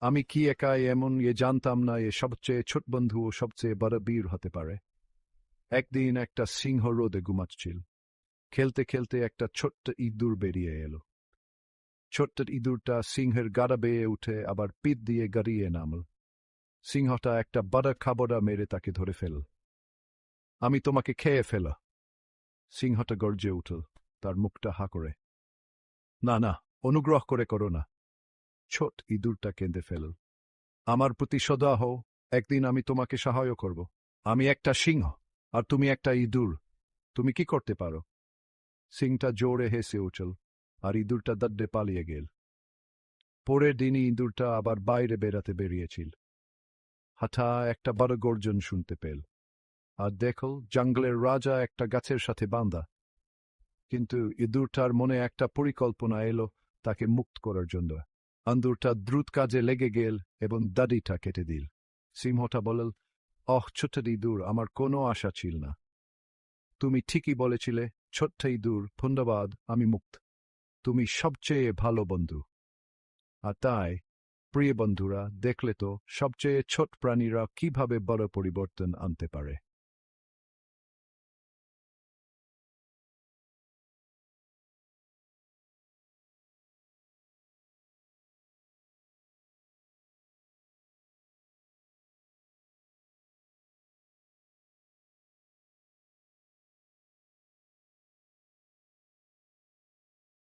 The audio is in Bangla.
আমি কি একাই এমন জানতাম না সবচেয়ে ছোট বন্ধু ও সবচেয়ে বড় বীর হতে পারে। একদিন একটা সিংহ রোদে ঘুমাচ্ছিল। খেলতে খেলতে একটা ছোট্ট ইঁদুর বেরিয়ে এলো। ছোট্ট ইঁদুরটা সিংহের গাড়া বেয়ে উঠে আবার পিঠ দিয়ে গড়িয়ে নামল। সিংহটা একটা বড় খাবড়া মেরে তাকে ধরে ফেল। আমি তোমাকে খেয়ে ফেল। সিংহটা গর্জে উঠল, তার মুখটা হা করে। না না, অনুগ্রহ করে করো না। ছোট ইঁদুরটা কেঁদে ফেল। আমার প্রতি সদা হও, একদিন আমি তোমাকে সাহায্য করব। আমি একটা সিংহ, আর তুমি একটা ইঁদুর। তুমি কি করতে পারো? সিংটা জোরে হেসে উঠল, আর ইঁদুরটা দড্ডে পালিয়ে গেল। পরের দিনই ইঁদুরটা আবার বাইরে বেড়াতে বেরিয়েছিল। হঠাৎ একটা বড় গর্জন শুনতে পেল, আর দেখল জঙ্গলের রাজা একটা গাছের সাথে বাঁধা। কিন্তু ইঁদুরটার মনে একটা পরিকল্পনা এলো তাকে মুক্ত করার জন্য। ইঁদুরটা দ্রুত কাজে লেগে গেল এবং দাড়িটা কেটে দিল। সিংহটা বলল, ছোট্ট ইঁদুর, আমার কোনো আশা ছিল না। তুমি ঠিকই বলেছিলে, ছোট্ট ইঁদুর, ধন্যবাদ, আমি মুক্ত। তুমি সবচেয়ে ভালো বন্ধু। আর তাই, প্রিয় বন্ধুরা, দেখলে তো সবচেয়ে ছোট প্রাণীরা কিভাবে বড় পরিবর্তন আনতে পারে।